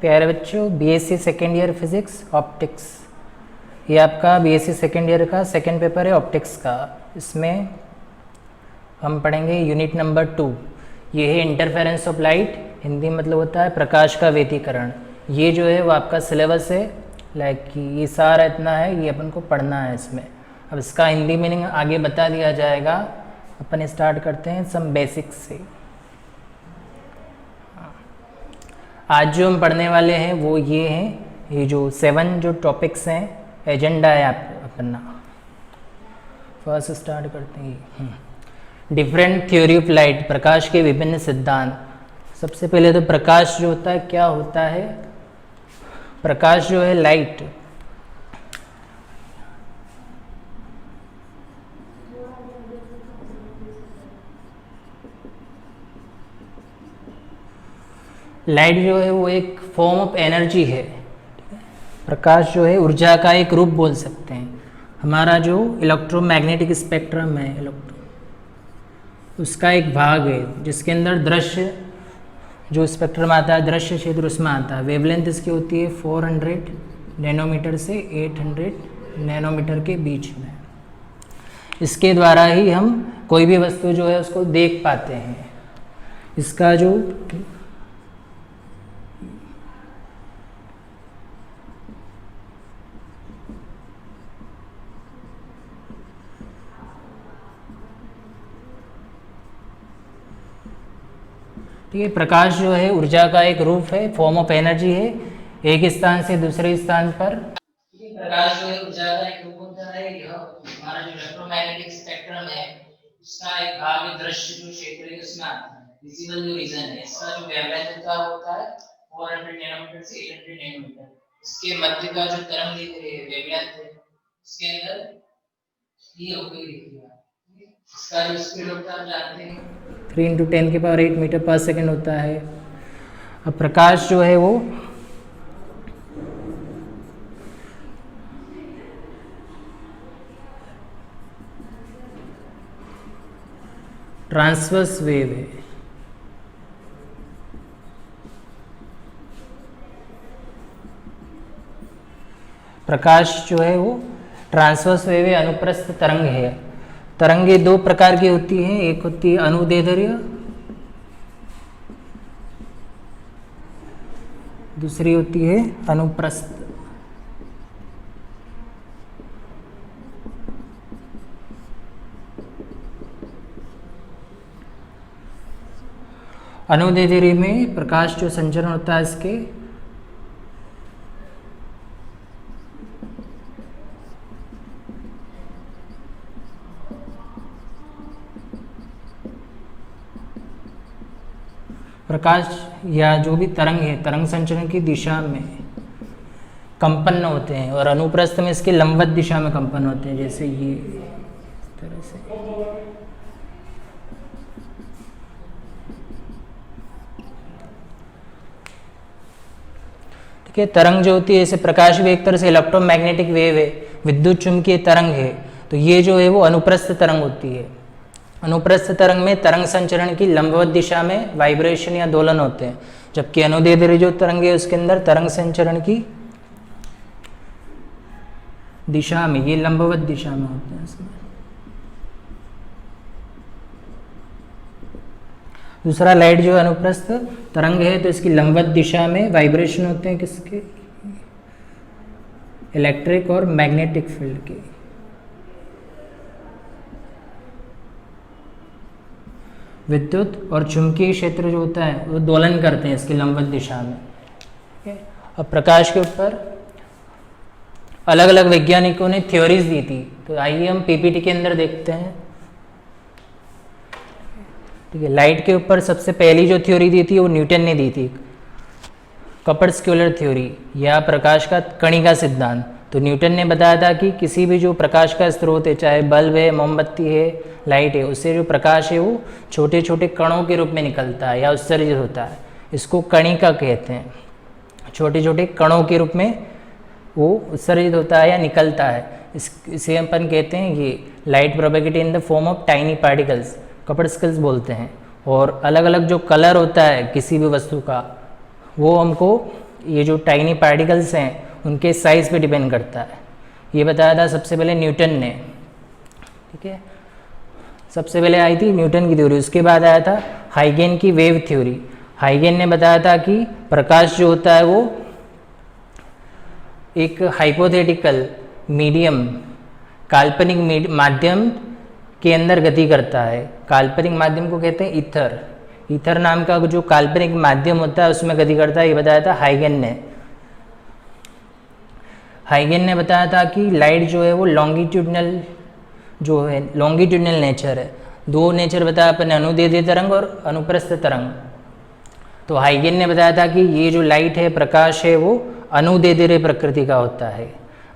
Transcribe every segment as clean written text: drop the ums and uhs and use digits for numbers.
प्यारे बच्चों, BSc second year physics optics, ये आपका बीएससी सेकेंड ईयर का सेकेंड पेपर है ऑप्टिक्स का। इसमें हम पढ़ेंगे यूनिट नंबर 2। ये है इंटरफेरेंस ऑफ लाइट, हिंदी मतलब होता है प्रकाश का व्यतिकरण। ये जो है वो आपका सिलेबस है, लाइक ये सारा इतना है, ये अपन को पढ़ना है इसमें। अब इसका हिंदी मीनिंग आगे बता दिया जाएगा। अपन स्टार्ट करते हैं सम बेसिक्स से। आज जो हम पढ़ने वाले हैं वो ये हैं, ये जो 7 जो टॉपिक्स हैं, एजेंडा है आप अपना। फर्स्ट स्टार्ट करते हैं डिफरेंट थ्योरी ऑफ लाइट, प्रकाश के विभिन्न सिद्धांत। सबसे पहले तो प्रकाश जो होता है क्या होता है। प्रकाश जो है लाइट, लाइट जो है वो एक फॉर्म ऑफ एनर्जी है। प्रकाश जो है ऊर्जा का एक रूप बोल सकते हैं। हमारा जो इलेक्ट्रोमैग्नेटिक स्पेक्ट्रम है, उसका एक भाग है जिसके अंदर दृश्य जो स्पेक्ट्रम आता है, दृश्य क्षेत्र उसमें आता है। वेवलेंथ इसकी होती है 400 नैनोमीटर से 800 नैनोमीटर के बीच में। इसके द्वारा ही हम कोई भी वस्तु जो है उसको देख पाते हैं। इसका जो ठीक है, प्रकाश जो है ऊर्जा का एक रूप है, फॉर्म ऑफ एनर्जी है। एक स्थान से दूसरे स्थान पर प्रकाश जो है ऊर्जा का एक रूप होता है। यह हमारा जो इलेक्ट्रोमैग्नेटिक स्पेक्ट्रम है उसका एक भाग है, दृश्य जो क्षेत्र है उसमें आता है। विजिबल जो रीजन है, इसका जो वेवलेंथ होता है 400 नैनोमीटर से 800 नैनोमीटर। इसके मध्य का जो तरंग वेवलेंथ है उसके अंदर ये होगी देखिए। इसका जो स्पीड होता है जानते हैं 3 × 10⁸ मीटर पर सेकेंड होता है। अब प्रकाश जो है वो ट्रांसवर्स वेव है। प्रकाश जो है वो ट्रांसवर्स वेव है, अनुप्रस्थ तरंग है। तरंगे 2 प्रकार की होती हैं, एक होती है अनुदैर्ध्य, दूसरी होती है अनुप्रस्थ। अनुदैर्ध्य में प्रकाश जो संचरण होता है इसके प्रकाश या जो भी तरंग है, तरंग संचरण की दिशा में कंपन होते हैं, और अनुप्रस्थ में इसके लंबवत दिशा में कंपन होते हैं, जैसे ये इस तरह से। ठीक है, तरंग जो होती है जैसे प्रकाश भी एक तरह से इलेक्ट्रोमैग्नेटिक वेव है, विद्युत चुंबकीय तरंग है। तो ये जो है वो अनुप्रस्थ तरंग होती है। अनुप्रस्थ तरंग में तरंग संचरण की लंबवत दिशा में वाइब्रेशन या दोलन होते हैं, जबकि अनुदैर्ध्य जो तरंग है उसके अंदर तरंग संचरण की दिशा में ये लंबवत दिशा में होते हैं इसमें। दूसरा लाइट जो अनुप्रस्थ तरंग है तो इसकी लंबवत दिशा में वाइब्रेशन होते हैं किसके, इलेक्ट्रिक और मैग्नेटिक फील्ड के। विद्युत और चुंबकीय क्षेत्र जो होता है वो दोलन करते हैं इसकी लंबवत दिशा में। ठीक है, अब प्रकाश के ऊपर अलग अलग वैज्ञानिकों ने थ्योरीज दी थी, तो आइए हम पीपीटी के अंदर देखते हैं। ठीक है, लाइट के ऊपर सबसे पहली जो थ्योरी दी थी वो न्यूटन ने दी थी, कपड़-स्क्यूलर थ्योरी या प्रकाश का कणिका सिद्धांत। तो न्यूटन ने बताया था कि किसी भी जो प्रकाश का स्रोत है, चाहे बल्ब है, मोमबत्ती है, लाइट है, उससे जो प्रकाश है वो छोटे छोटे कणों के रूप में निकलता है या उत्सर्जित होता है। इसको कणिका कहते हैं। छोटे छोटे कणों के रूप में वो उत्सर्जित होता है या निकलता है। इसे अपन कहते हैं ये light propagate in the form of tiny particles, corpuscles बोलते हैं। और अलग अलग जो कलर होता है किसी भी वस्तु का वो हमको ये जो टाइनी पार्टिकल्स हैं उनके साइज़ पे डिपेंड करता है। ये बताया था सबसे पहले न्यूटन ने, ठीक है, सबसे पहले आई थी न्यूटन की थ्योरी। उसके बाद आया था हाइगेन की वेव थ्योरी। हाइगेन ने बताया था कि प्रकाश जो होता है वो एक हाइपोथेटिकल मीडियम, काल्पनिक माध्यम के अंदर गति करता है। काल्पनिक माध्यम को कहते हैं ईथर। ईथर नाम का जो काल्पनिक माध्यम होता है उसमें गति करता है, ये बताया था हाइगेन ने। हाइगेन ने बताया था कि लाइट जो है वो लॉन्गिट्यूडनल जो है, लॉन्गिट्यूडनल नेचर है। दो नेचर बताया अपने, अनुदैर्ध्य तरंग और अनुप्रस्थ तरंग। तो हाइगेन ने बताया था कि ये जो लाइट है, प्रकाश है, वो अनुदैर्ध्य प्रकृति का होता है।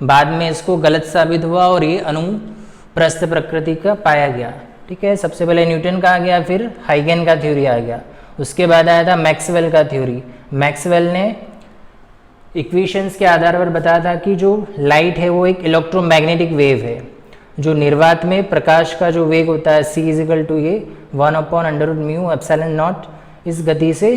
बाद में इसको गलत साबित हुआ और ये अनुप्रस्थ प्रकृति का पाया गया, ठीक है। सबसे पहले न्यूटन का आ गया, फिर हाइगेन का थ्योरी आ गया। उसके बाद आया था मैक्सवेल का थ्योरी। मैक्सवेल ने इक्वेशंस के आधार पर बताया था कि जो लाइट है वो एक इलेक्ट्रोमैग्नेटिक वेव है, जो निर्वात में प्रकाश का जो वेग होता है c इजिकल टू ये 1/√μ/ε0 इस गति से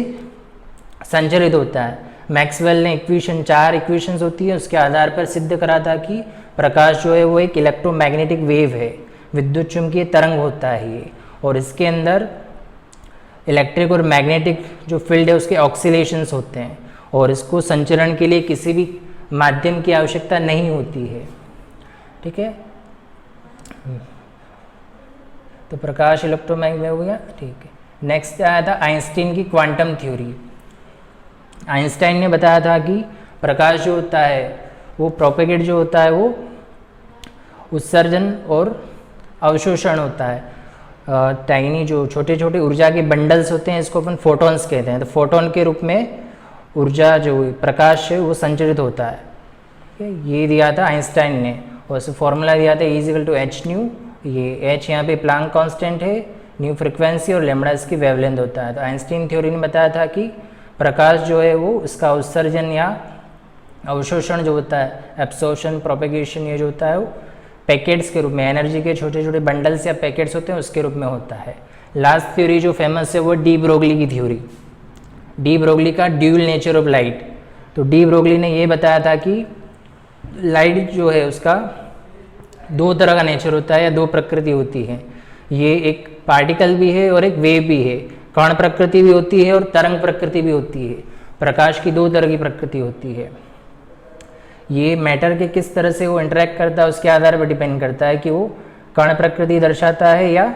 संचरित होता है। मैक्सवेल ने इक्वेशन, 4 इक्वेशंस होती है, उसके आधार पर सिद्ध करा था कि प्रकाश जो है वो एक इलेक्ट्रोमैग्नेटिक वेव है, विद्युत चुंबकीय तरंग होता है ये, और इसके अंदर इलेक्ट्रिक और मैग्नेटिक जो फील्ड है उसके ऑक्सीलेशंस होते हैं, और इसको संचरण के लिए किसी भी माध्यम की आवश्यकता नहीं होती है, ठीक है। तो प्रकाश इलेक्ट्रोमैग्नेटिक हो गया, ठीक है। नेक्स्ट आया था आइंस्टाइन की क्वांटम थ्योरी। आइंस्टाइन ने बताया था कि प्रकाश जो होता है वो प्रोपेगेट जो होता है वो उत्सर्जन और अवशोषण होता है। टाइनी जो छोटे छोटे ऊर्जा के बंडल्स होते हैं, इसको अपन फोटॉन्स कहते हैं। तो फोटोन के रूप में ऊर्जा जो प्रकाश है वो संचरित होता है, ठीक है। ये दिया था आइंस्टाइन ने, और इसे फॉर्मूला दिया था E=hν। ये h यहाँ पे प्लांक कांस्टेंट है, न्यू फ्रिक्वेंसी और लैम्बडा इसकी वेवलेंथ होता है। तो आइंस्टाइन थ्योरी ने बताया था कि प्रकाश जो है वो इसका उत्सर्जन या अवशोषण जो होता है, एब्सॉर्प्शन, प्रोपेगेशन, ये जो होता है वो पैकेट्स के रूप में, एनर्जी के छोटे छोटे बंडल्स या पैकेट्स होते हैं उसके रूप में होता है। लास्ट थ्योरी जो फेमस है वो डी ब्रोगली की थ्योरी। डी ब्रोगली का ड्यूल नेचर ऑफ लाइट। तो डी ब्रोगली ने ये बताया था कि लाइट जो है उसका दो तरह का नेचर होता है या दो प्रकृति होती है। ये एक पार्टिकल भी है और एक वेव भी है, कण प्रकृति भी होती है और तरंग प्रकृति भी होती है। प्रकाश की दो तरह की प्रकृति होती है। ये मैटर के किस तरह से वो इंटरेक्ट करता है उसके आधार पर डिपेंड करता है कि वो कण प्रकृति दर्शाता है या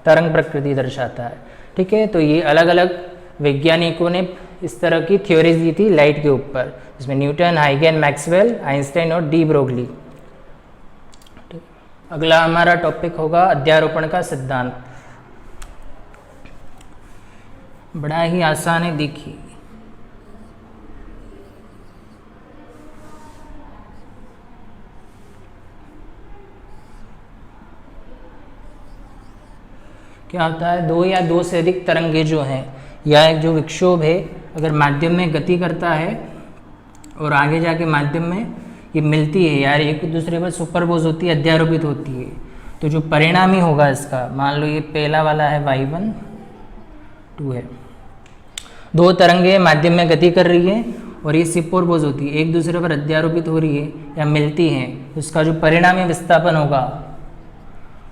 तरंग प्रकृति दर्शाता है, ठीक है। तो ये अलग अलग वैज्ञानिकों ने इस तरह की थ्योरीज दी थी लाइट के ऊपर, जिसमें न्यूटन, हाइगेन, मैक्सवेल, आइंस्टाइन और डी ब्रोगली। अगला हमारा टॉपिक होगा अध्यारोपण का सिद्धांत। बड़ा ही आसान है, देखिए। क्या होता है, दो या दो से अधिक तरंगे जो हैं या एक जो विक्षोभ है अगर माध्यम में गति करता है और आगे जाके माध्यम में ये मिलती है यार, एक दूसरे पर सुपरपोज होती है, अध्यारोपित होती है, तो जो परिणामी होगा इसका, मान लो ये पहला वाला है y1 2 है, दो तरंगे माध्यम में गति कर रही है और ये सुपरपोज होती है, एक दूसरे पर अध्यारोपित हो रही है या मिलती हैं, उसका जो परिणामी विस्थापन होगा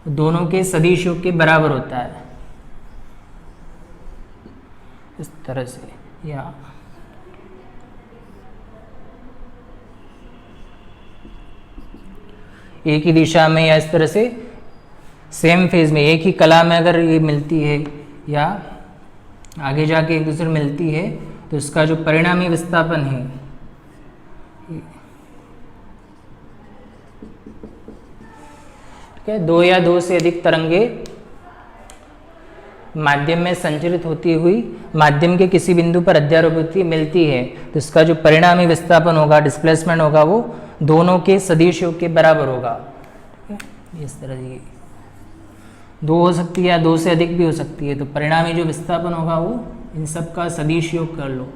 दोनों के सदिश योग के बराबर होता है, इस तरह से। या एक ही दिशा में या इस तरह से सेम फेज में, एक ही कला में अगर ये मिलती है या आगे जाके एक दूसरे मिलती है, तो इसका जो परिणामी विस्थापन है ठीक है, दो या दो से अधिक तरंगे माध्यम में संचरित होती हुई माध्यम के किसी बिंदु पर अध्यारोपित मिलती है, तो इसका जो परिणामी विस्थापन होगा, डिस्प्लेसमेंट होगा, वो दोनों के सदिश योग के बराबर होगा, ठीक है। इस तरह से दो हो सकती है या दो से अधिक भी हो सकती है, तो परिणामी जो विस्थापन होगा वो इन सब का सदिश योग कर लो,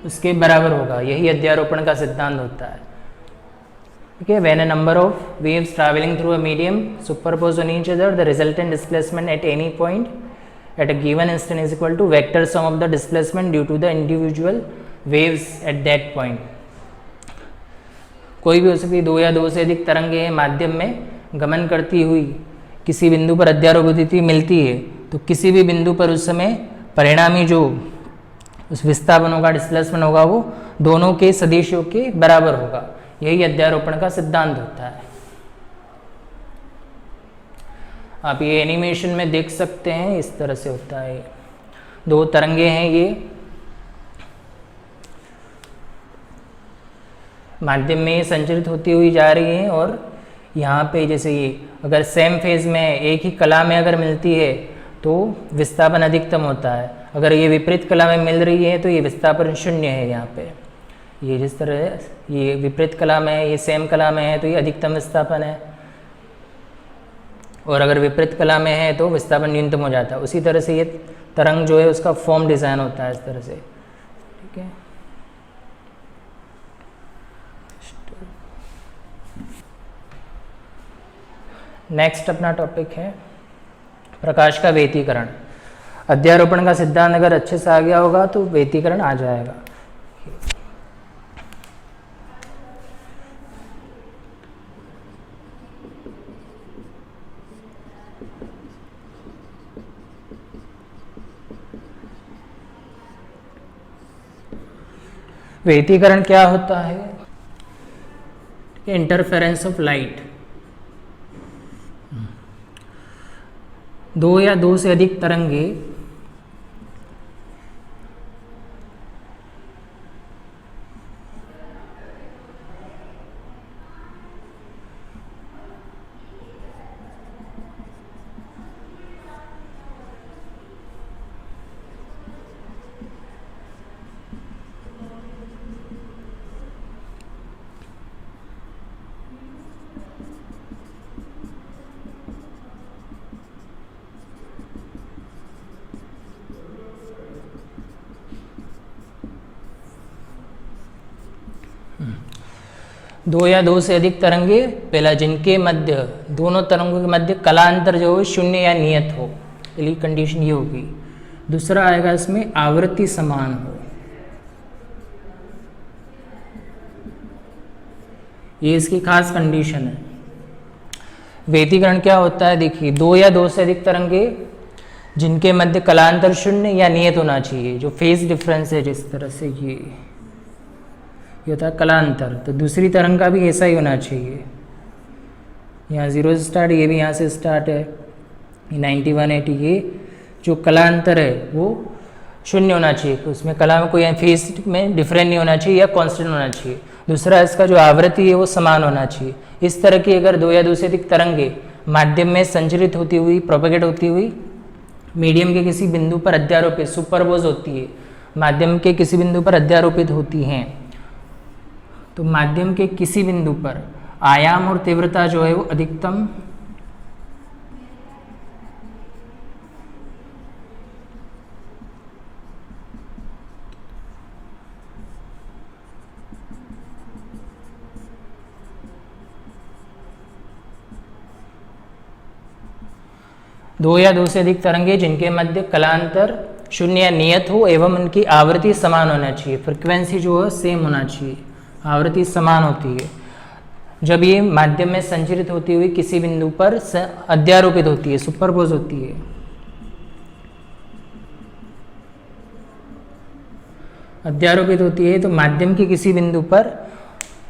उसके बराबर होगा। यही अध्यारोपण का सिद्धांत होता है, ठीक है। When a number of waves traveling through a medium superpose on each other, the resultant displacement at any point at a given instant is equal to vector sum of the displacement due to the individual waves at that point. कोई भी हो सकती है, दो या दो से अधिक तरंगें हैं माध्यम में गमन करती हुई किसी बिंदु पर अध्यारोपित स्थिति मिलती है, तो किसी भी बिंदु पर उस समय परिणामी जो उस विस्थापन होगा, डिस्प्लेसमेंट होगा, वो दोनों के सदिशों के बराबर होगा। यही अध्यारोपण का सिद्धांत होता है। आप ये एनिमेशन में देख सकते हैं, इस तरह से होता है। दो तरंगे हैं, ये माध्यम में संचरित होती हुई जा रही हैं, और यहाँ पे जैसे ये अगर सेम फेज में एक ही कला में अगर मिलती है तो विस्थापन अधिकतम होता है। अगर ये विपरीत कला में मिल रही है तो ये विस्थापन शून्य है। यहाँ पे ये जिस तरह ये विपरीत कला में है, ये सेम कला में है, तो ये अधिकतम विस्थापन है, और अगर विपरीत कला में है तो विस्थापन न्यूनतम हो जाता है। उसी तरह से ये तरंग जो है उसका फॉर्म डिज़ाइन होता है इस तरह से, ठीक है। नेक्स्ट अपना टॉपिक है प्रकाश का व्यतिकरण। अध्यारोपण का सिद्धांत अगर अच्छे से आ गया होगा तो व्यतिकरण आ जाएगा। व्यतिकरण क्या होता है? Interference of light. दो या दो से अधिक तरंगे दो या दो से अधिक तरंगे, पहला जिनके मध्य दोनों तरंगों के मध्य कलांतर जो हो शून्य या नियत हो, पहली कंडीशन ये होगी। दूसरा आएगा इसमें आवृत्ति समान हो, ये इसकी खास कंडीशन है। व्यतिकरण क्या होता है? देखिए, दो या दो से अधिक तरंगे जिनके मध्य कलांतर शून्य या नियत होना चाहिए, जो फेज डिफरेंस है, जिस तरह से ये होता है कलांतर, तो दूसरी तरंग का भी ऐसा ही होना चाहिए। यहाँ 0 से स्टार्ट, ये भी यहाँ से स्टार्ट है, 91 80, ये जो कलांतर है वो शून्य होना चाहिए, उसमें कला में कोई फेज में डिफरेंट नहीं होना चाहिए या कांस्टेंट होना चाहिए। दूसरा, इसका जो आवृत्ति है वो समान होना चाहिए। इस तरह की अगर दो या दो से अधिक तरंगे माध्यम में संचरित होती हुई, प्रोपेगेट होती हुई मीडियम के किसी बिंदु पर अध्यारोपित, सुपरपोज होती है, माध्यम के किसी बिंदु पर अध्यारोपित होती हैं, तो माध्यम के किसी बिंदु पर आयाम और तीव्रता जो है वो अधिकतम दो या दो से अधिक तरंगे जिनके मध्य कलांतर शून्य या नियत हो एवं उनकी आवृत्ति समान होना चाहिए, फ्रिक्वेंसी जो है सेम होना चाहिए, आवृत्ति समान होती है। जब ये माध्यम में संचरित होती हुई किसी बिंदु पर अध्यारोपित होती है, सुपरपोज होती है। अध्यारोपित होती है तो माध्यम के किसी बिंदु पर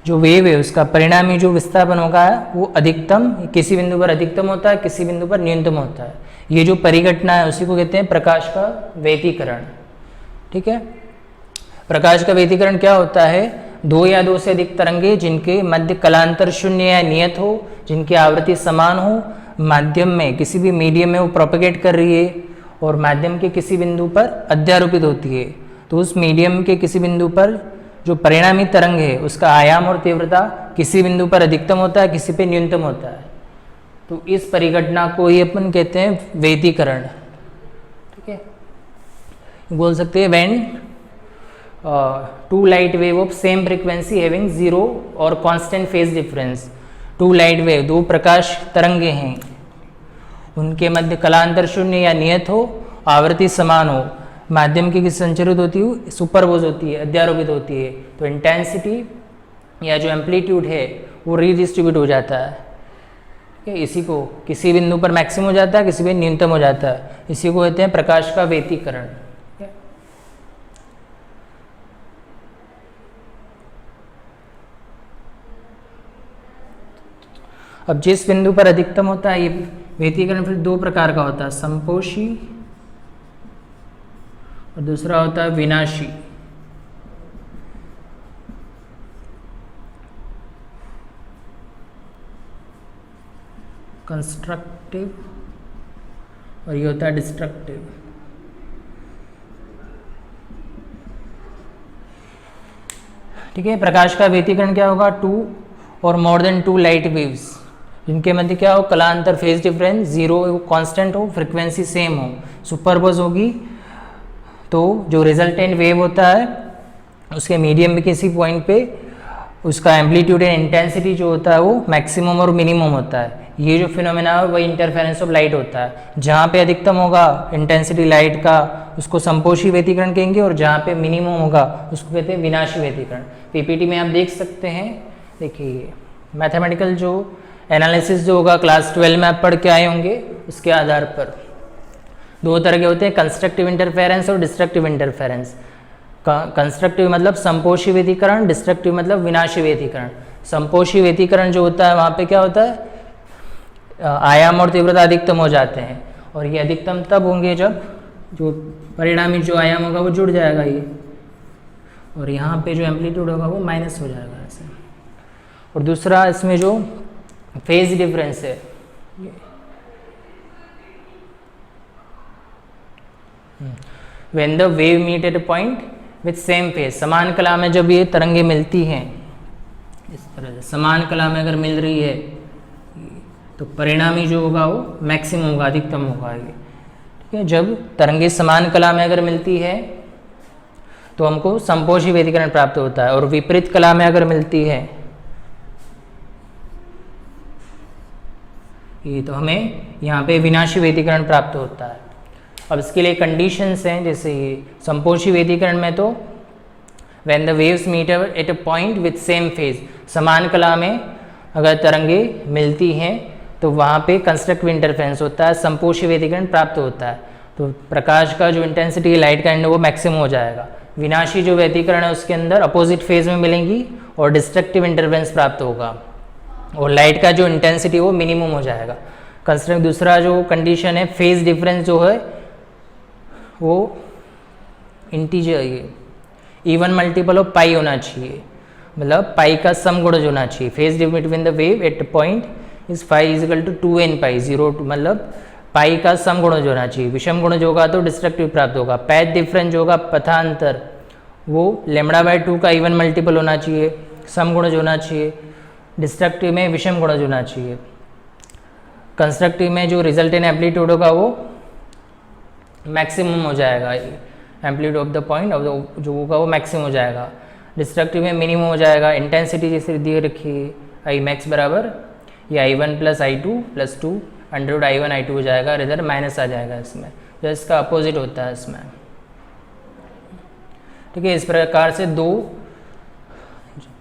जो वेव है उसका परिणामी जो विस्थापन होगा वो अधिकतम, किसी बिंदु पर अधिकतम होता है, किसी बिंदु पर न्यूनतम होता है। ये जो परिघटना है उसी को कहते हैं प्रकाश का व्यतिकरण, ठीक है। प्रकाश का व्यतिकरण क्या होता है? दो या दो से अधिक तरंगे जिनके मध्य कलांतर शून्य या नियत हो, जिनकी आवृत्ति समान हो, माध्यम में किसी भी मीडियम में वो प्रोपेगेट कर रही है और माध्यम के किसी बिंदु पर अध्यारोपित होती है, तो उस मीडियम के किसी बिंदु पर जो परिणामी तरंग है उसका आयाम और तीव्रता किसी बिंदु पर अधिकतम होता है, किसी पे न्यूनतम होता है। तो इस परिघटना को ही अपन कहते हैं व्यतिकरण, ठीक है। बोल सकते हैं when two light wave of same frequency having zero और constant phase difference. Two light wave, दो प्रकाश तरंगे हैं, उनके मध्य कलांतर शून्य या नियत हो आवृत्ति समान हो, माध्यम की किस संचरित होती है, सुपरपोज होती है, अध्यारोपित होती है, तो इंटेंसिटी या जो एम्पलीट्यूड है वो रीडिस्ट्रीब्यूट हो जाता है। ठीक है, इसी को किसी बिंदु पर मैक्सिमम हो जाता है, किसी बिंदु न्यूनतम हो जाता है, इसी को कहते हैं प्रकाश का व्यतिकरण। अब जिस बिंदु पर अधिकतम होता है ये व्यतिकरण फिर दो प्रकार का होता है, संपोषी और दूसरा होता है विनाशी। कंस्ट्रक्टिव और ये होता है डिस्ट्रक्टिव। ठीक है, प्रकाश का व्यतिकरण क्या होगा, 2 और मोर देन 2 लाइट वेव्स जिनके मध्य क्या हो, कलांतर फेज डिफरेंस 0 हो, कांस्टेंट हो, फ्रीक्वेंसी सेम हो, सुपरपोज होगी, तो जो रिजल्टेंट वेव होता है उसके मीडियम में किसी पॉइंट पे उसका एम्पलीट्यूड एंड इंटेंसिटी जो होता है वो मैक्सिमम और मिनिमम होता है। ये जो फिनोमेना है वही इंटरफेरेंस ऑफ लाइट होता है। जहाँ पे अधिकतम होगा इंटेंसिटी लाइट का उसको संपोषी व्यतिकरण कहेंगे, और जहाँ पे मिनिमम होगा उसको कहते हैं विनाशी व्यतिकरण। पीपीटी में आप देख सकते हैं, देखिए मैथमेटिकल जो एनालिसिस जो होगा क्लास 12 में आप पढ़ के आए होंगे, उसके आधार पर दो तरह के होते हैं, कंस्ट्रक्टिव इंटरफेरेंस और डिस्ट्रक्टिव इंटरफेरेंस। कंस्ट्रक्टिव मतलब संपोषी व्यतिकरण, डिस्ट्रक्टिव मतलब विनाशी व्यतिकरण। संपोषी व्यतिकरण जो होता है वहाँ पे क्या होता है, आयाम और तीव्रता अधिकतम हो जाते हैं, और ये अधिकतम तब होंगे जब जो परिणामी जो आयाम होगा वो जुड़ जाएगा ये, और यहाँ पे जो एम्पलीट्यूड होगा वो माइनस हो जाएगा ऐसे। और दूसरा इसमें जो फेज डिफरेंस है, when the wave meet at a point with same phase, समान कला में जब ये तरंगे मिलती हैं इस तरह से, समान कला में अगर मिल रही है तो परिणामी जो होगा वो मैक्सिमम होगा, अधिकतम होगा ये। ठीक है, जब तरंगे समान कला में अगर मिलती है तो हमको संपोषी व्यतिकरण प्राप्त होता है, और विपरीत कला में अगर मिलती है ये तो हमें यहाँ पे विनाशी व्यतिकरण प्राप्त होता है। अब इसके लिए कंडीशंस हैं, जैसे ये संपोषी व्यतिकरण में तो when the waves meet at a point with same phase, समान कला में अगर तरंगे मिलती हैं तो वहाँ पे कंस्ट्रक्टिव इंटरफेरेंस होता है, संपोषी व्यतिकरण प्राप्त होता है, तो प्रकाश का जो इंटेंसिटी है लाइट का है वो मैक्सिमम हो जाएगा। विनाशी जो व्यतिकरण है उसके अंदर अपोजिट फेज में मिलेंगी और डिस्ट्रक्टिव इंटरफेरेंस प्राप्त होगा, और लाइट का जो इंटेंसिटी वो मिनिमम हो जाएगा। कंस्ट्रक्ट दूसरा जो कंडीशन है, फेज डिफरेंस जो है वो इंटीजर ये इवन मल्टीपल ऑफ पाई होना चाहिए, मतलब पाई का सम गुणज होना चाहिए। Phase difference between the wave at point is phi is equal to 2n pi, 0 to मतलब पाई का सम गुणज होना चाहिए। विषम गुणज होगा तो डिस्ट्रक्टिव प्राप्त होगा। पैथ डिफरेंस जो होगा पथांतर वो λ/2 का इवन मल्टीपल होना चाहिए, सम गुणज होना चाहिए। डिस्ट्रक्टिव में विषम गुणज होना चाहिए। कंस्ट्रक्टिव में जो रिजल्टेंट एम्पलीट्यूड होगा वो मैक्सिमम हो जाएगा, amplitude of the point of जो होगा वो मैक्सिमम हो जाएगा। डिस्ट्रक्टिव में मिनिमम हो जाएगा। इंटेंसिटी जैसे दी रखी है आई मैक्स बराबर ये I1 + I2 + 2 under I1 I2 हो जाएगा, इधर माइनस आ जाएगा इसमें, जो इसका अपोजिट होता है इसमें। ठीक है, इस प्रकार से दो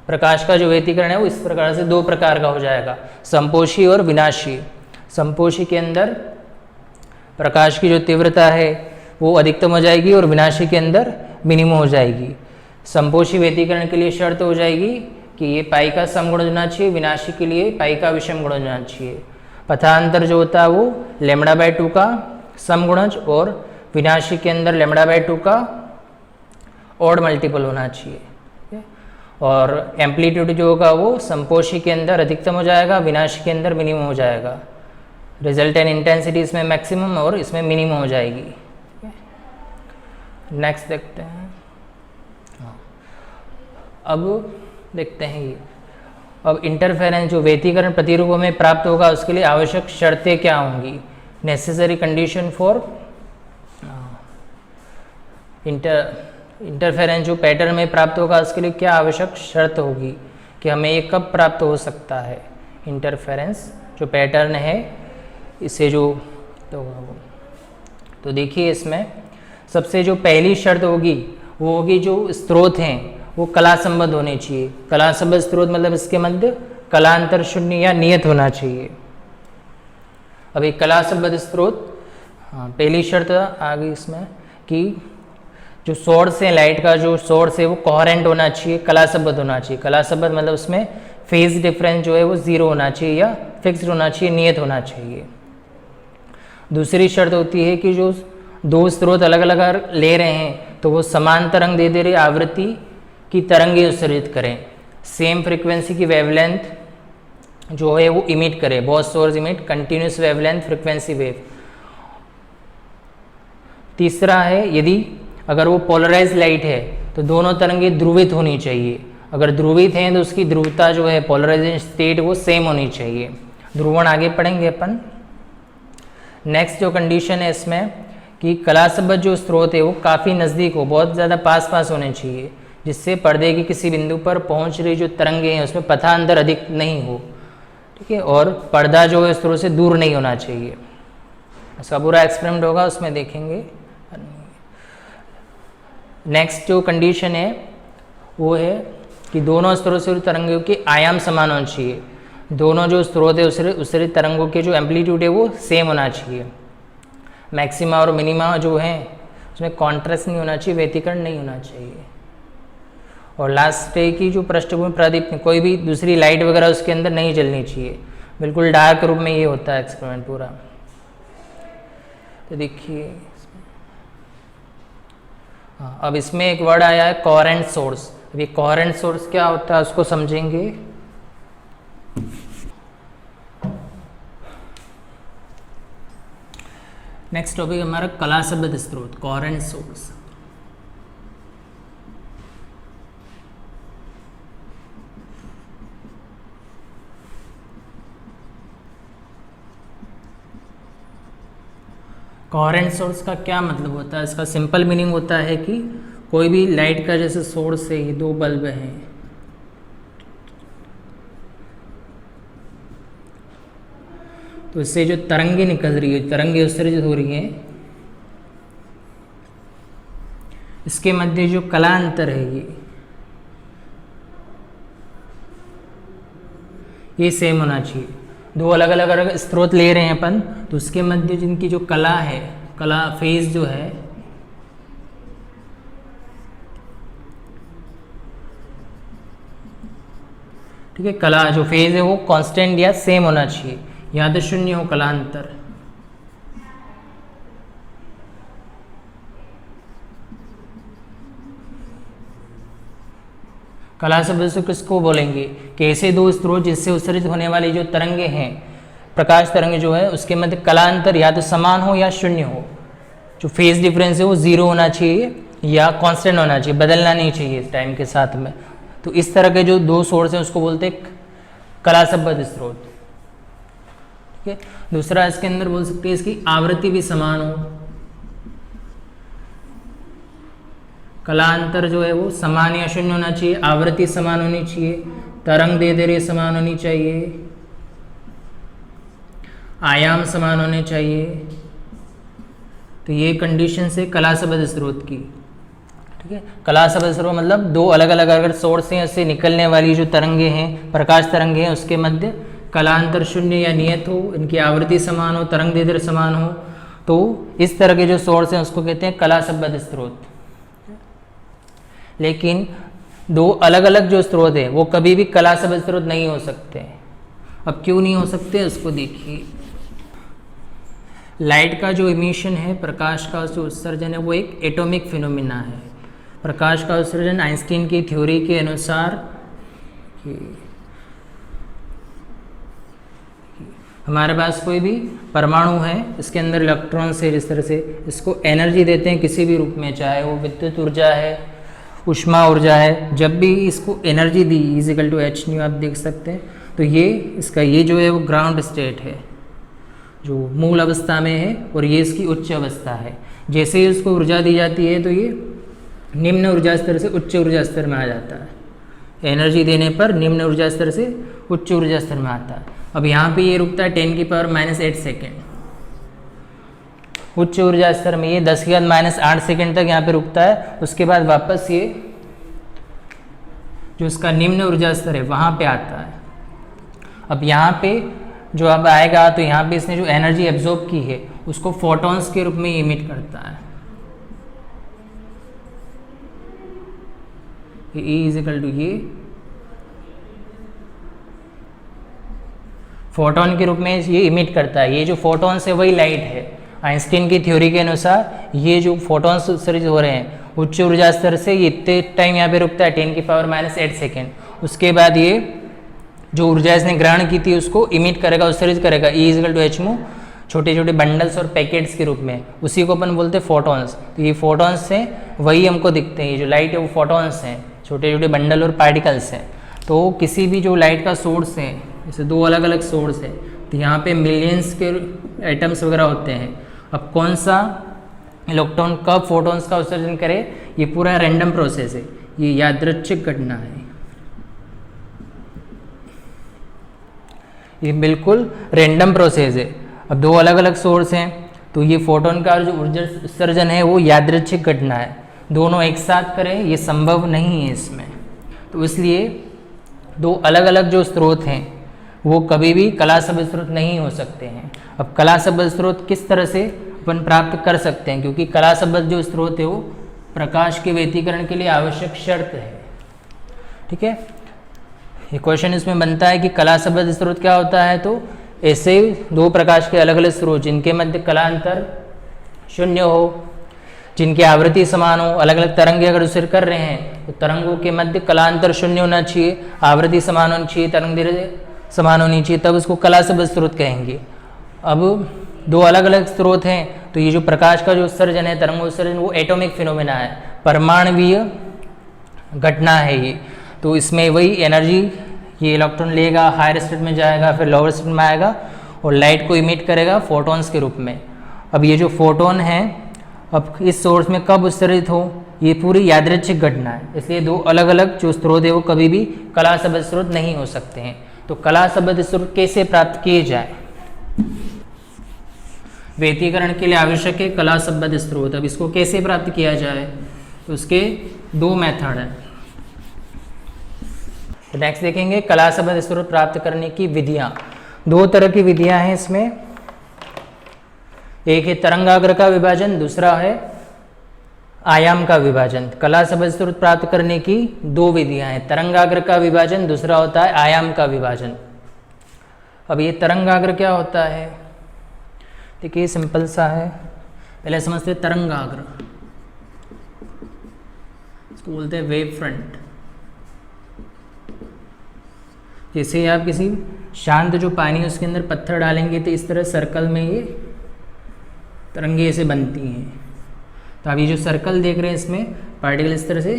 प्रकाश का जो व्यतिकरण है वो इस प्रकार से दो प्रकार का हो जाएगा, संपोषी और विनाशी। संपोषी के अंदर प्रकाश की जो तीव्रता है वो अधिकतम हो जाएगी और विनाशी के अंदर मिनिमम हो जाएगी। संपोषी व्यतिकरण के लिए शर्त हो जाएगी कि ये पाई का सम गुणज होना चाहिए, विनाशी के लिए पाई का विषम गुणज होना चाहिए। पथांतर जो होता है वो λ/2 का सम गुणज और विनाशी के अंदर λ/2 का ऑड मल्टीपल होना चाहिए। और एम्पलीट्यूड जो होगा वो संपोषी के अंदर अधिकतम हो जाएगा, विनाशी के अंदर मिनिमम हो जाएगा। रिजल्टेंट इंटेंसिटी इसमें मैक्सिमम और इसमें मिनिमम हो जाएगी। नेक्स्ट देखते हैं। अब देखते हैं ये, अब इंटरफेरेंस जो व्यतिकरण प्रतिरूपों में प्राप्त होगा उसके लिए आवश्यक शर्तें क्या होंगी। नेसेसरी कंडीशन फॉर इंटरफेरेंस जो पैटर्न में प्राप्त होगा उसके लिए क्या आवश्यक शर्त होगी कि हमें ये कब प्राप्त हो सकता है। इंटरफेरेंस जो पैटर्न है इससे जो तो तो देखिए इसमें सबसे जो पहली शर्त होगी वो होगी जो स्रोत हैं वो कला संबद्ध होने चाहिए। कला संबद्ध स्रोत मतलब इसके मध्य कलांतर शून्य या नियत होना चाहिए। अब एक कला संबद्ध स्रोत, हाँ पहली शर्त आ गई इसमें कि जो सोर्स है, लाइट का जो सोर्स है वो कोहेरेंट होना चाहिए, कला संबद्ध होना चाहिए। कला संबद्ध मतलब उसमें फेज डिफरेंस जो है वो 0 होना चाहिए या फिक्स्ड होना चाहिए, नियत होना चाहिए। दूसरी शर्त होती है कि जो दो स्रोत अलग अलग ले रहे हैं तो वो समान तरंग दे दे रही आवृत्ति की तरंगें उत्सर्जित करें, सेम फ्रीक्वेंसी की वेवलेंथ जो है वो इमिट करें। Both source emit continuous wavelength frequency wave. तीसरा है यदि अगर वो पोलराइज लाइट है तो दोनों तरंगें ध्रुवित होनी चाहिए। अगर ध्रुवित हैं तो उसकी ध्रुवता जो है पोलराइजेशन स्टेट वो सेम होनी चाहिए। ध्रुवण आगे पढ़ेंगे अपन। नेक्स्ट जो कंडीशन है इसमें कि कला संबद्ध जो स्रोत है वो काफ़ी नज़दीक हो, बहुत ज़्यादा पास होने चाहिए, जिससे पर्दे की किसी बिंदु पर पहुंच रही जो तरंगें हैं उसमें पथांतर अधिक नहीं हो, ठीक है। और पर्दा जो है स्रोत से दूर नहीं होना चाहिए। इसका पूरा एक्सपेरिमेंट होगा, उसमें देखेंगे। नेक्स्ट जो कंडीशन है वो है कि दोनों स्रोत से तरंगों के आयाम समान होने चाहिए। दोनों जो स्रोत है उससे तरंगों के जो एम्पलीट्यूड है वो सेम होना चाहिए। मैक्सिमा और मिनिमा जो है उसमें कॉन्ट्रास्ट नहीं होना चाहिए, व्यतिकरण नहीं होना चाहिए। और लास्ट है कि जो पृष्ठभूमि प्रदीप कोई भी दूसरी लाइट वगैरह उसके अंदर नहीं जलनी चाहिए, बिल्कुल डार्क रूप में ये होता है एक्सपेरिमेंट पूरा। तो देखिए हाँ, अब इसमें एक वर्ड आया है कोहेरेंट सोर्स। अब ये कोहेरेंट सोर्स क्या होता है उसको समझेंगे। नेक्स्ट टॉपिक हमारा कला संबद्ध स्रोत, कोहेरेंट सोर्स। कोहेरेंट सोर्स का क्या मतलब होता है? इसका सिंपल मीनिंग होता है कि कोई भी लाइट का जैसे सोर्स है, ये दो बल्ब हैं, तो इससे जो तरंगे निकल रही है, तरंगे उत्सर्जित हो रही हैं, इसके मध्य जो कलांतर है ये सेम होना चाहिए। दो अलग अलग अगर स्रोत ले रहे हैं अपन तो उसके मध्य जिनकी जो कला है, कला फेज जो है ठीक है, कला जो फेज है वो कांस्टेंट या सेम होना चाहिए, या तो शून्य हो कलांतर। कला शब्द किसको बोलेंगे कि ऐसे दो स्रोत जिससे उत्सर्जित होने वाली जो तरंगे हैं, प्रकाश तरंगे जो है उसके मध्य कलांतर या तो समान हो या शून्य हो। जो फेज डिफरेंस है वो 0 होना चाहिए या कांस्टेंट होना चाहिए, बदलना नहीं चाहिए टाइम के साथ में। तो इस तरह के जो दो सोर्स हैं उसको बोलते हैं कला संबद्ध स्रोत, ठीक है। दूसरा इसके अंदर बोल सकते हैं इसकी आवृत्ति भी समान हो, कलांतर जो है वो समान या शून्य होना चाहिए, आवृत्ति समान होनी चाहिए, तरंग दैर्ध्य समान होनी चाहिए, आयाम समान होने चाहिए। तो ये कंडीशन है कला संबद्ध स्रोत की, ठीक है। कला संबद्ध स्रोत मतलब दो अलग अलग अगर सोर्स हैं उससे निकलने वाली जो तरंगे हैं, प्रकाश तरंगे हैं, उसके मध्य कलांतर शून्य या नियत हो, इनकी आवृत्ति समान हो, तरंग दैर्ध्य समान हो, तो इस तरह के जो सोर्स हैं उसको कहते हैं कला संबद्ध स्रोत। लेकिन दो अलग अलग जो स्रोत है वो कभी भी कला संबद्ध स्रोत नहीं हो सकते। अब क्यों नहीं हो सकते उसको देखिए। लाइट का जो इमिशन है, प्रकाश का जो उत्सर्जन है वो एक एटॉमिक फिनोमिना है। प्रकाश का उत्सर्जन आइंस्टीन की थ्योरी के अनुसार हमारे पास कोई भी परमाणु है, इसके अंदर इलेक्ट्रॉन्स है, जिस तरह से इसको एनर्जी देते हैं किसी भी रूप में, चाहे वो विद्युत ऊर्जा है, ऊष्मा ऊर्जा है, जब भी इसको एनर्जी दी इजिकल टू h न्यू आप देख सकते हैं। तो ये इसका ये जो है वो ग्राउंड स्टेट है, जो मूल अवस्था में है, और ये इसकी उच्च अवस्था है। जैसे ही इसको ऊर्जा दी जाती है तो ये निम्न ऊर्जा स्तर से उच्च ऊर्जा स्तर में आ जाता है। एनर्जी देने पर निम्न ऊर्जा स्तर से उच्च ऊर्जा स्तर में आता है। अब यहाँ पे ये रुकता है 10⁻⁻8 सेकेंड। उच्च ऊर्जा स्तर में ये 10⁻⁻8 सेकेंड तक यहाँ पे रुकता है, उसके बाद वापस ये जो इसका निम्न ऊर्जा स्तर है वहाँ पे आता है। अब यहाँ पे जो अब आएगा तो यहाँ पे इसने जो एनर्जी एब्जॉर्ब की है उसको फोटॉन्स के रूप में इमिट करता है। E इजिकल टू ये फोटोन के रूप में ये इमिट करता है। ये जो फोटॉन्स है वही लाइट है। आइंस्टीन की थ्योरी के अनुसार ये जो फोटॉन्स उत्सर्जित हो रहे हैं उच्च ऊर्जा स्तर से, ये इतने टाइम यहाँ पे रुकता है 10⁻⁸ सेकेंड। उसके बाद ये जो ऊर्जा इसने ग्रहण की थी उसको इमिट करेगा, उत्सर्जित करेगा। E इजिकल टू hmu, छोटे छोटे बंडल्स और पैकेट्स के रूप में, उसी को अपन बोलते हैं फोटॉन्स। तो ये फोटॉन्स हैं, वही हमको दिखते हैं। ये जो लाइट है वो फोटॉन्स हैं, छोटे छोटे बंडल और पार्टिकल्स हैं। तो किसी भी जो लाइट का सोर्स है, जैसे दो अलग अलग सोर्स है, तो यहाँ पे मिलियंस के एटम्स वगैरह होते हैं। अब कौन सा इलेक्ट्रॉन कब फोटॉन्स का उत्सर्जन करे, ये पूरा रैंडम प्रोसेस है, ये यादृच्छिक घटना है। ये बिल्कुल रैंडम प्रोसेस है। अब दो अलग अलग सोर्स हैं तो ये फोटोन का जो ऊर्जा उत्सर्जन है वो यादृच्छिक घटना है। दोनों एक साथ करें ये संभव नहीं है इसमें। तो इसलिए दो अलग अलग जो स्रोत हैं वो कभी भी कला शब्द स्रोत नहीं हो सकते हैं। अब कला शब्द स्रोत किस तरह से अपन प्राप्त कर सकते हैं, क्योंकि कला शब्द जो स्रोत है वो प्रकाश के व्यतिकरण के लिए आवश्यक शर्त है। ठीक है, ये क्वेश्चन इसमें बनता है कि कला शब्द स्रोत क्या होता है। तो ऐसे दो प्रकाश के अलग अलग स्रोत जिनके मध्य कलांतर शून्य हो, जिनकी आवृत्ति समान हो, अलग अलग तरंगे अगर उत्सर्जित कर रहे हैं तो तरंगों के मध्य कलांतर शून्य होना चाहिए, आवृत्ति समान होनी चाहिए, तरंग दैर्घ्य समान होनी चाहिए, तब उसको कला शब्द स्रोत कहेंगे। अब दो अलग अलग स्रोत हैं तो ये जो प्रकाश का जो उत्सर्जन है, तरंगोत्सर्जन, वो एटॉमिक फिनोमेना है, परमाणुवीय घटना है ये। तो इसमें वही एनर्जी ये इलेक्ट्रॉन लेगा, हायर स्टेट में जाएगा, फिर लोअर स्टेट में आएगा और लाइट को इमिट करेगा फोटॉन्स के रूप में। अब ये जो फोटोन है अब इस सोर्स में कब उत्सर्जित हो, ये पूरी यादृच्छिक घटना है। इसलिए दो अलग अलग जो स्रोत है वो कभी भी कला शब्द स्रोत नहीं हो सकते हैं। तो कला शब्द स्रोत कैसे प्राप्त किए जाए, व्यतिकरण के लिए आवश्यक है कला शब्द स्रोत। अब इसको कैसे प्राप्त किया जाए, तो उसके दो मेथड हैं। तो नेक्स्ट देखेंगे कला शब्द स्रोत प्राप्त करने की विधियां। दो तरह की विधियां हैं इसमें, एक है तरंगाग्र का विभाजन, दूसरा है आयाम का विभाजन। कला शब्द स्रोत प्राप्त करने की दो विधियां हैं, तरंगाग्र का विभाजन, दूसरा होता है आयाम का विभाजन। अब ये तरंगाग्र क्या होता है, देखिए सिंपल सा है, पहले समझते हैं तरंगाग्र। इसको बोलते हैं वेव फ्रंट। जैसे आप किसी शांत जो पानी है उसके अंदर पत्थर डालेंगे तो इस तरह सर्कल में ये तरंगे ऐसे बनती हैं। तो आप ये जो सर्कल देख रहे हैं इसमें पार्टिकल इस तरह से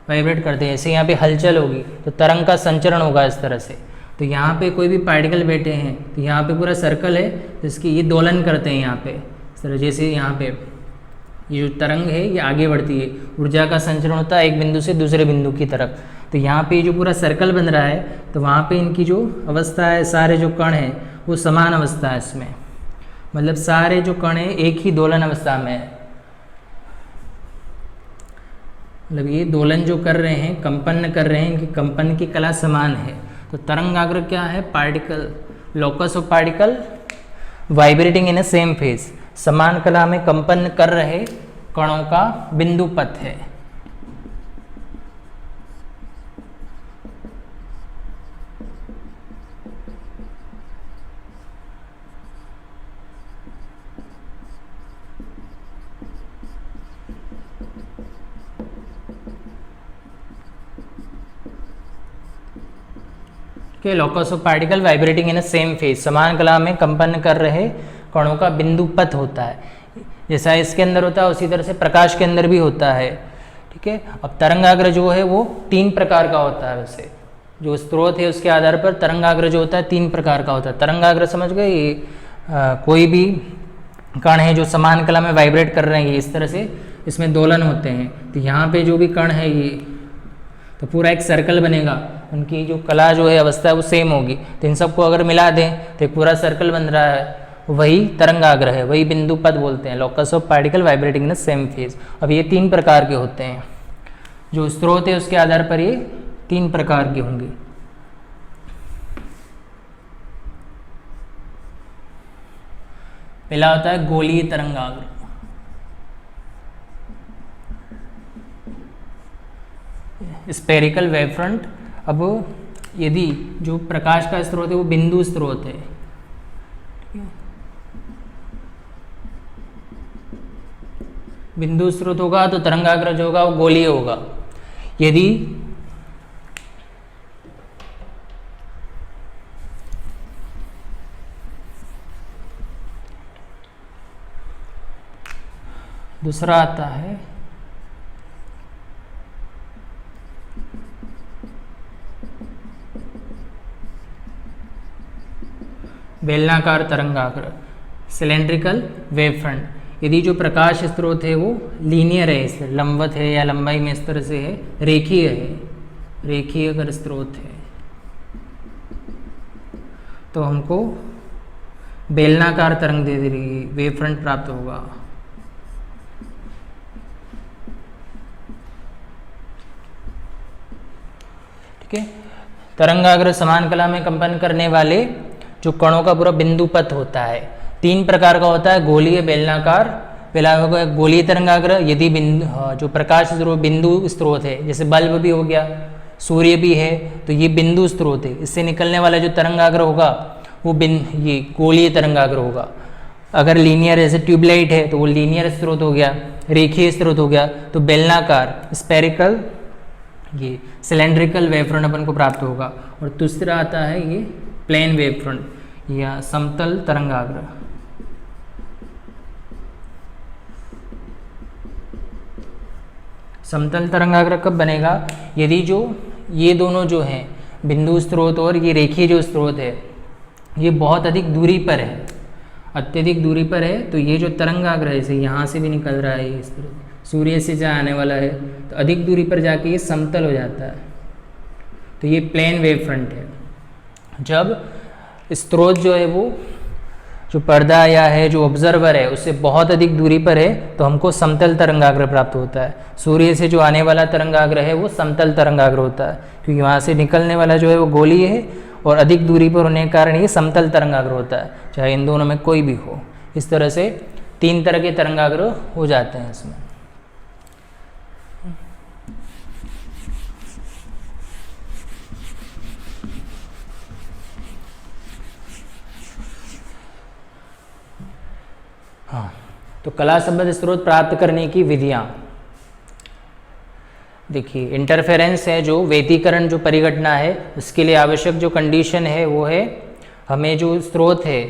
वाइब्रेट करते हैं, ऐसे यहाँ पे हलचल होगी तो तरंग का संचरण होगा इस तरह से। तो यहाँ पे कोई भी पार्टिकल बैठे हैं तो यहाँ पे पूरा सर्कल है तो इसकी ये दोलन करते हैं यहाँ पे इस तरह, जैसे यहाँ पे ये जो तरंग है ये आगे बढ़ती है, ऊर्जा का संचरण होता है एक बिंदु से दूसरे बिंदु की तरफ। तो यहाँ पे जो पूरा सर्कल बन रहा है तो वहाँ पे इनकी जो अवस्था है, सारे जो कण हैं वो समान अवस्था है इसमें, मतलब सारे जो कण हैं एक ही दोलन अवस्था में है। मतलब ये दोलन जो कर रहे हैं, कंपन कर रहे हैं, इनकी कंपन की कला समान है। तो तरंगाग्र क्या है, particle, locus of particle vibrating in A same phase, समान कला में कंपन कर रहे कणों का बिंदु पथ है। के locus of particle vibrating in a same phase, समान कला में कंपन कर रहे कणों का बिंदु पथ होता है। जैसा इसके अंदर होता है उसी तरह से प्रकाश के अंदर भी होता है। ठीक है, अब तरंगाग्र जो है वो 3 प्रकार का होता है। वैसे जो स्रोत है उसके आधार पर तरंगाग्र जो होता है 3 प्रकार का होता है। तरंगाग्र समझ गए, ये कोई भी कण है जो समान कला में वाइब्रेट कर रहे हैं, इस तरह से इसमें दोलन होते हैं। तो यहाँ पे जो भी कण है ये तो पूरा एक सर्कल बनेगा, उनकी जो कला जो है अवस्था है वो सेम होगी। तो इन सबको अगर मिला दें तो एक पूरा सर्कल बन रहा है। वही तरंगाग्र है, वही बिंदु पद बोलते हैं, locus of particle vibrating in the same phase. अब ये 3 प्रकार के होते हैं, जो स्रोत है उसके आधार पर ये 3 प्रकार के होंगे। पहला होता है गोलीय तरंगाग्र, स्पेरिकल वेव फ्रंट। अब यदि जो प्रकाश का स्रोत है वो बिंदु स्रोत है, बिंदु स्रोत होगा तो तरंगाग्र जो होगा वो गोलीय होगा। यदि दूसरा आता है बेलनाकार तरंगाग्र, सिलेंड्रिकल वेव फ्रंट। यदि जो प्रकाश स्रोत है वो लीनियर है, इसलिए लंबवत है या लंबाई में इस तरह से है, रेखीय है, रेखीय अगर स्रोत है तो हमको बेलनाकार तरंग दे देगी, वेव फ्रंट प्राप्त होगा। ठीक है, तरंगाग्र समान कला में कंपन करने वाले जो कणों का पूरा बिंदु पथ होता है, 3 प्रकार का होता है, गोलीय, बेलनाकार। पहला होगा गोलीय तरंगाग्र, यदि जो प्रकाश स्रोत बिंदु स्रोत है, जैसे बल्ब भी हो गया, सूर्य भी है, तो ये बिंदु स्रोत है, इससे निकलने वाला जो तरंगाग्र होगा वो ये गोलीय तरंगाग्र होगा। अगर लीनियर जैसे ट्यूबलाइट है तो वो लीनियर स्रोत हो गया, रेखीय स्रोत हो गया। तो बेलनाकार, स्पेरिकल, ये सिलेंड्रिकल वेव फ्रंट अपन को प्राप्त होगा। और दूसरा आता है ये प्लेन वेव फ्रंट या समतल तरंगाग्र। समतल तरंगाग्र कब बनेगा? यदि जो ये दोनों जो हैं बिंदु स्रोत और ये रेखीय जो स्रोत है ये बहुत अधिक दूरी पर है, अत्यधिक दूरी पर है, तो ये जो तरंगाग्र है जैसे यहाँ से भी निकल रहा है, इस तरह सूर्य से जहाँ आने वाला है, तो अधिक दूरी पर जाके ये समतल हो जाता है, तो ये प्लेन वेव फ्रंट है। जब स्रोत जो है वो जो पर्दा या है जो ऑब्जर्वर है उससे बहुत अधिक दूरी पर है तो हमको समतल तरंगाग्र प्राप्त होता है। सूर्य से जो आने वाला तरंगाग्र है वो समतल तरंगाग्र होता है, क्योंकि वहाँ से निकलने वाला जो है वो गोलीय है और अधिक दूरी पर होने के कारण ये समतल तरंगाग्र होता है, चाहे इन दोनों में कोई भी हो। इस तरह से 3 तरह के तरंगाग्र हो जाते हैं इसमें। हाँ, तो कला संबद्ध स्रोत प्राप्त करने की विधियाँ देखिए, इंटरफेरेंस है जो व्यतिकरण जो परिघटना है उसके लिए आवश्यक जो कंडीशन है वो है हमें जो स्रोत है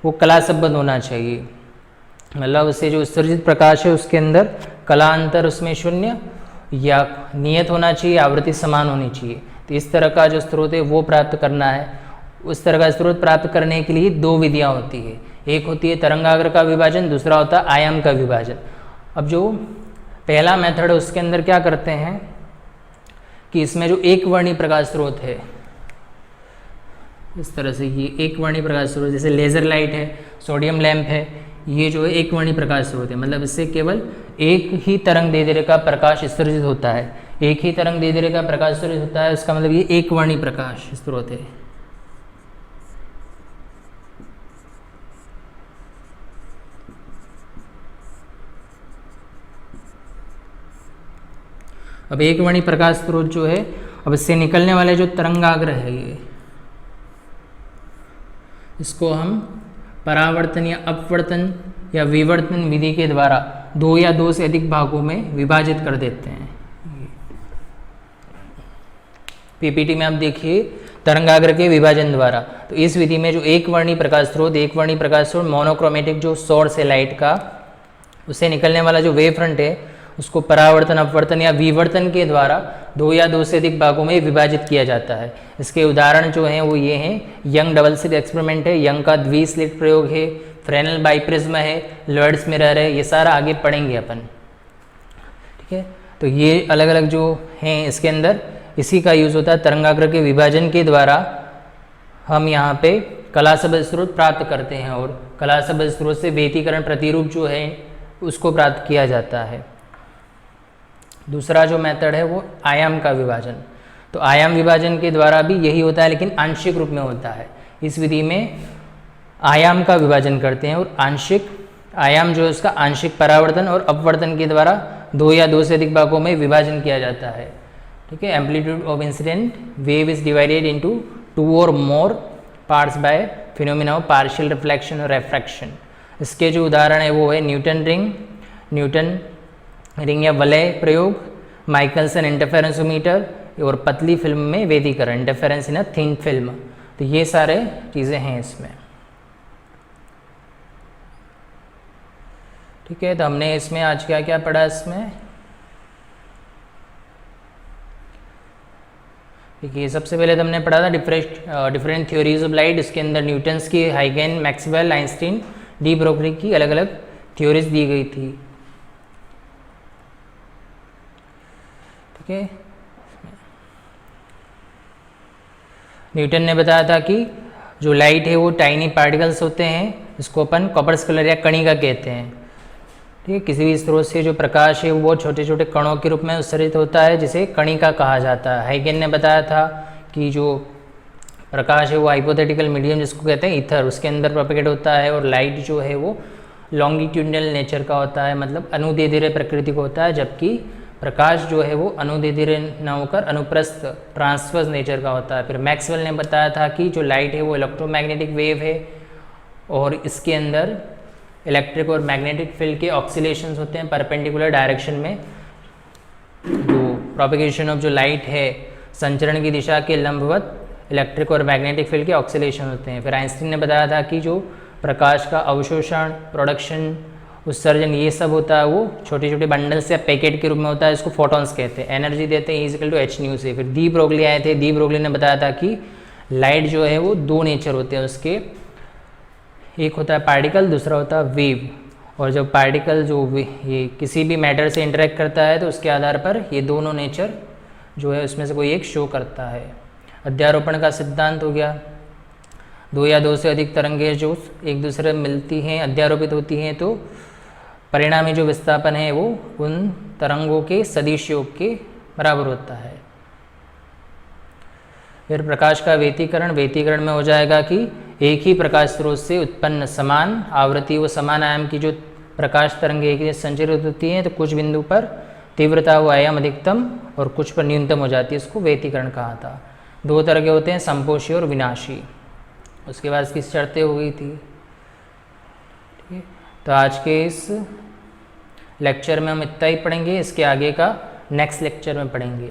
वो कला संबद्ध होना चाहिए, मतलब उससे जो उत्सर्जित प्रकाश है उसके अंदर कलांतर उसमें 0 या नियत होना चाहिए, आवृत्ति समान होनी चाहिए। तो इस तरह का जो स्रोत है वो प्राप्त करना है। उस तरह का स्रोत प्राप्त करने के लिए 2 विधियाँ होती है, एक होती है तरंगाग्र का विभाजन, दूसरा होता है आयाम का विभाजन। अब जो पहला मेथड है उसके अंदर क्या करते हैं कि इसमें जो एक वर्णी प्रकाश स्रोत है, इस तरह से ये एक वर्णी प्रकाश स्रोत, जैसे लेज़र लाइट है, सोडियम लैंप है, ये जो है एक वर्णी प्रकाश स्रोत है, मतलब इससे केवल एक ही तरंग दैर्ध्य का प्रकाश उत्सर्जित होता है, एक ही तरंग दैर्ध्य का प्रकाश उत्सर्जित होता है, उसका मतलब ये एक वर्णी प्रकाश स्रोत है। अब एक वर्णी प्रकाश स्रोत जो है, अब इससे निकलने वाले जो तरंगाग्र है ये, इसको हम परावर्तन या अपवर्तन या विवर्तन विधि के द्वारा 2 या 2 से अधिक भागों में विभाजित कर देते हैं। पीपीटी में आप देखिए तरंगाग्र के विभाजन द्वारा, तो इस विधि में जो एक वर्णी प्रकाश स्रोत, एक वर्णी प्रकाश स्रोत मोनोक्रोमेटिक जो सोर्स है लाइट का, उससे निकलने वाला जो वेव फ्रंट है उसको परावर्तन, अपवर्तन या विवर्तन के द्वारा 2 या 2 से अधिक भागों में विभाजित किया जाता है। इसके उदाहरण जो हैं वो ये हैं, यंग डबल स्लिट एक्सपेरिमेंट है, यंग का द्विस्लिट प्रयोग है, फ्रेनेल बाइप्रिज्म है, लॉयड्स मिरर है, ये सारा आगे पढ़ेंगे अपन। ठीक है, तो ये अलग अलग जो हैं इसके अंदर इसी का यूज़ होता है। तरंगाग्र के विभाजन के द्वारा हम यहाँ पे कला शब्द स्रोत प्राप्त करते हैं और कला शब्द स्रोत से व्यतिकरण प्रतिरूप जो है उसको प्राप्त किया जाता है। दूसरा जो मेथड है वो आयाम का विभाजन। तो आयाम विभाजन के द्वारा भी यही होता है, लेकिन आंशिक रूप में होता है। इस विधि में आयाम का विभाजन करते हैं और आंशिक आयाम जो है उसका आंशिक परावर्तन और अपवर्तन के द्वारा 2 या 2 से अधिक भागों में विभाजन किया जाता है। ठीक है, amplitude of incident wave is divided into 2 और more parts by phenomena of partial reflection और रेफ्रैक्शन। इसके जो उदाहरण है वो है न्यूटन रिंग या वलय प्रयोग, माइकलसन इंटरफेरेंसोमीटर और पतली फिल्म में व्यतिकरण, interference in a thin film. तो ये सारे चीज़ें हैं इसमें। ठीक है, तो हमने इसमें आज क्या क्या पढ़ा इसमें। देखिए, सबसे पहले तो हमने पढ़ा था डिफरेंट थ्योरीज ऑफ लाइट। इसके अंदर न्यूटन्स की, हाइगन, मैक्सवेल, आइंस्टीन, डी ब्रोगली की अलग अलग थ्योरीज दी गई थी। ठीक है, न्यूटन ने बताया था कि जो लाइट है वो टाइनी पार्टिकल्स होते हैं, इसको अपन कॉर्पस्कुलर या कणिका कहते हैं। ठीक है, किसी भी स्रोत से जो प्रकाश है वो छोटे छोटे कणों के रूप में उत्सर्जित होता है, जिसे कणिका कहा जाता है। हाइगन ने बताया था कि जो प्रकाश है वो हाइपोथेटिकल मीडियम जिसको कहते हैं ईथर, उसके अंदर प्रोपेगेट होता है। और लाइट जो है वो लॉन्गिट्यूडनल नेचर का होता है, मतलब अनुदैर्ध्य प्रकृति का होता है, जबकि प्रकाश जो है वो अनुदैर्ध्य न होकर अनुप्रस्थ ट्रांसवर्स नेचर का होता है। फिर मैक्सवेल ने बताया था कि जो लाइट है वो इलेक्ट्रोमैग्नेटिक वेव है और इसके अंदर इलेक्ट्रिक और मैग्नेटिक फील्ड के ऑक्सीलेशंस होते हैं परपेंडिकुलर डायरेक्शन में। जो प्रोपेगेशन ऑफ जो लाइट है संचरण की दिशा के लंबवत इलेक्ट्रिक और मैग्नेटिक फील्ड के ऑक्सीलेशन होते हैं। फिर आइंस्टीन ने बताया था कि जो प्रकाश का अवशोषण, प्रोडक्शन, उत्सर्जन, ये सब होता है वो छोटे छोटे बंडल्स या पैकेट के रूप में होता है, इसको फोटॉन्स कहते हैं। एनर्जी देते हैं इक्वल टू h से। फिर डी ब्रोगली आए थे। डी ब्रोगली ने बताया था कि लाइट जो है वो 2 नेचर होते हैं उसके, एक होता है पार्टिकल, दूसरा होता है वेव। और जब पार्टिकल जो ये किसी भी मैटर से इंटरेक्ट करता है तो उसके आधार पर ये दोनों नेचर जो है उसमें से कोई एक शो करता है। अध्यारोपण का सिद्धांत हो गया, 2 या 2 से अधिक तरंगें जो एक दूसरे में मिलती हैं, अध्यारोपित होती हैं, तो परिणामी जो विस्थापन है वो उन तरंगों के सदिश योग के बराबर होता है। फिर प्रकाश का व्यतिकरण में हो जाएगा कि एक ही प्रकाश स्रोत से उत्पन्न समान आवृत्ति व समान आयाम की जो प्रकाश तरंगें एक ही संचरित होती हैं, तो कुछ बिंदु पर तीव्रता व आयाम अधिकतम और कुछ पर न्यूनतम हो जाती है, इसको व्यतिकरण कहा था। 2 तरह के होते हैं, संपोषी और विनाशी। उसके बाद इसकी शर्तें हो गई थी। ठीक है, तो आज के इस लेक्चर में हम इतना ही पढ़ेंगे, इसके आगे का नेक्स्ट लेक्चर में पढ़ेंगे।